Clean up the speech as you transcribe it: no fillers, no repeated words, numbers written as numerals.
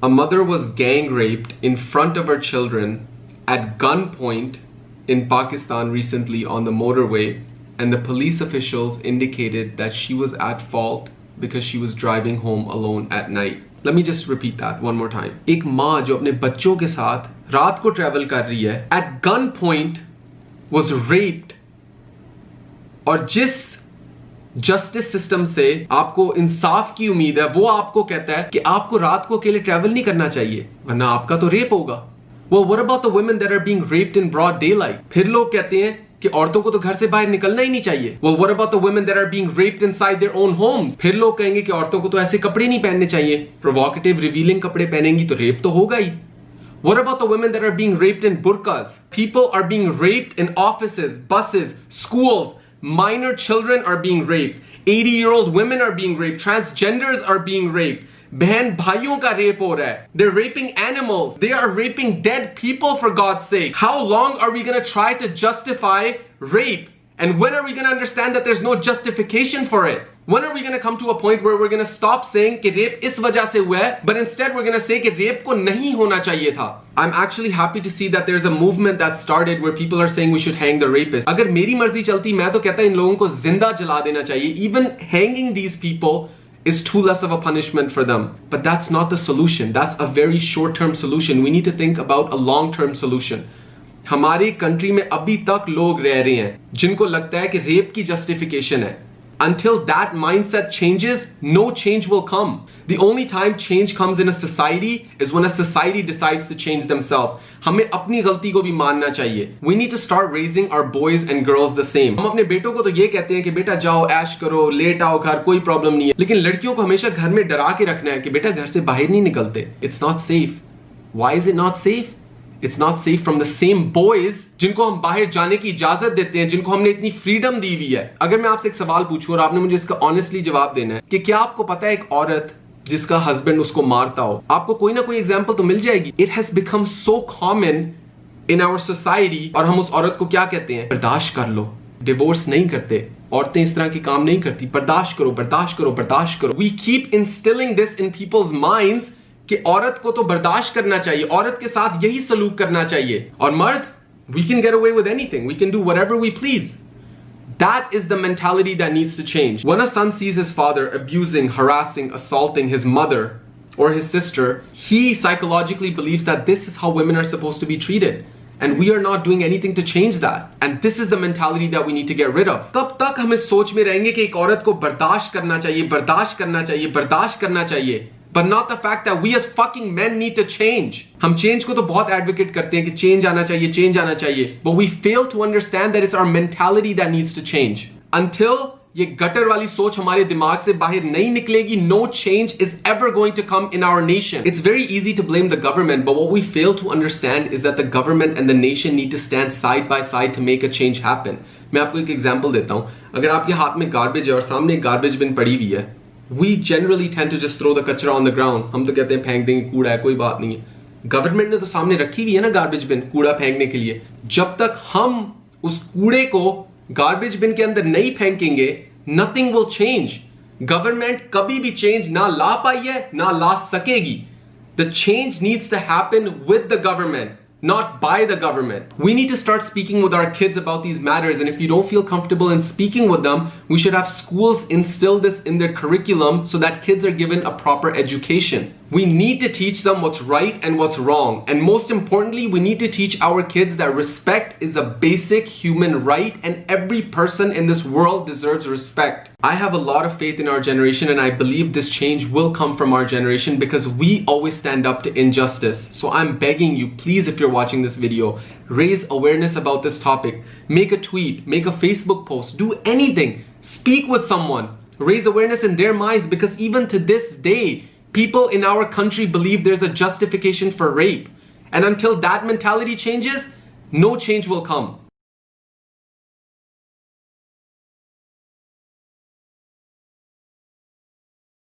A mother was gang raped in front of her children at gunpoint in Pakistan recently on the motorway, and the police officials indicated that she was at fault because she was driving home alone at night. Let me just repeat that one more time. एक माँ जो अपने बच्चों के साथ रात को travel कर रही है, at gunpoint was raped, और जिस जस्टिस सिस्टम से आपको इंसाफ की उम्मीद है वो आपको कहता है कि आपको रात को अकेले ट्रैवल नहीं करना चाहिए वरना आपका तो रेप होगा. Well, what about the women that are being raped in broad daylight? फिर लोग कहते हैं कि औरतों को तो घर से बाहर निकलना ही नहीं चाहिए. Well, what about the women that are being raped inside their own homes? फिर लोग कहेंगे कि औरतों को तो ऐसे कपड़े नहीं पहनने चाहिए. Provocative, revealing कपड़े पहनेंगी तो रेप तो होगा ही. What about the women that are being raped in burqas? People are being raped in offices, buses, schools. Minor children are being raped. 80-year-old women are being raped. Transgenders are being raped. बहन भाइयों का rape हो रहा है. They're raping animals. They are raping dead people, for God's sake. How long are we going to try to justify rape? And when are we going to understand that there's no justification for it? When are we going to come to a point where we're going to stop saying कि rape इस वजह से हुआ है, but instead we're going to say कि rape को नहीं होना चाहिए था? I'm actually happy to see that there's a movement that started where people are saying we should hang the rapists. अगर मेरी मर्जी चलती मैं तो कहता इन लोगों को जिंदा जला देना चाहिए. Even hanging these people is too less of a punishment for them. But that's not the solution. That's a very short-term solution. We need to think about a long-term solution. हमारी कंट्री में अभी तक लोग रह रहे हैं जिनको लगता है कि रेप की जस्टिफिकेशन है. Until that mindset changes, no change will come. The only time change comes in a society is when a society decides to change themselves. हमें अपनी गलती को भी मानना चाहिए. We need to start raising our boys and girls the same. हम अपने बेटों को तो ये कहते हैं कि बेटा जाओ ऐश करो, लेट आओ घर, कोई प्रॉब्लम नहीं है. लेकिन लड़कियों को हमेशा घर में डरा के रखना है कि बेटा घर से बाहर नहीं निकलते. It's not safe. Why is it not safe? It's not safe from the same boys जिनको हम बाहर जाने की इजाजत देते हैं, जिनको हमने इतनी फ्रीडम दी हुई है. अगर मैं आपसे एक सवाल पूछूं और आपने मुझे इसका ऑनेस्टली जवाब देना है कि क्या आपको पता है एक औरत जिसका हस्बैंड उसको मारता हो, आपको कोई ना कोई एग्जांपल तो मिल जाएगी. It has become so common in our society. और हम उस औरत को क्या कहते हैं? बर्दाश्त कर लो. डिवोर्स नहीं करते. औरतें इस तरह के काम नहीं करती. बर्दाश्त करो, बर्दाश्त करो, बर्दाश्त करो. We keep instilling this in people's minds कि औरत को तो बर्दाश्त करना चाहिए, औरत के साथ यही सलूक करना चाहिए, और मर्द, we can get away with anything, we can do whatever we please. That is the mentality that needs to change. When a son sees his father abusing, harassing, assaulting his mother or his sister, he psychologically believes that this is how women are supposed to be treated. And we are not doing anything to change that. And this is the mentality that we need to get rid of. कब तक हम इस सोच में रहेंगे कि एक औरत को बर्दाश्त करना चाहिए, बर्दाश्त करना चाहिए, बर्दाश्त करना चाहिए, but not the fact that we as fucking men need to change. हम change को तो बहुत advocate करते हैं कि change आना चाहिए, change आना चाहिए, but we fail to understand that it's our mentality that needs to change. Until ये गटर वाली सोच हमारे दिमाग से बाहर नहीं निकलेगी, no change is ever going to come in our nation. It's very easy to blame the government, but what we fail to understand is that the government and the nation need to stand side by side to make a change happen. मैं आपको एक example देता हूँ. अगर आपके हाथ में garbage है और सामने एक garbage bin पड़ी हुई है, we generally tend to just throw the कचरा on the ground. हम तो कहते हैं फेंक देंगे, कूड़ा है, कोई बात नहीं है. गवर्नमेंट ने तो सामने रखी हुई है ना गार्बेज बिन कूड़ा फेंकने के लिए. जब तक हम उस कूड़े को गार्बेज बिन के अंदर नहीं फेंकेंगे, nothing will change. गवर्नमेंट कभी भी चेंज ना ला पाई है, ना ला सकेगी. The change needs to happen with the government, not by the government. We need to start speaking with our kids about these matters, and if you don't feel comfortable in speaking with them, we should have schools instill this in their curriculum so that kids are given a proper education. We need to teach them what's right and what's wrong, and most importantly, we need to teach our kids that respect is a basic human right and every person in this world deserves respect. I have a lot of faith in our generation, and I believe this change will come from our generation because we always stand up to injustice. So I'm begging you, please, if you're watching this video, raise awareness about this topic. Make a tweet, make a Facebook post, do anything. Speak with someone. Raise awareness in their minds, because even to this day, people in our country believe there's a justification for rape. And until that mentality changes, no change will come.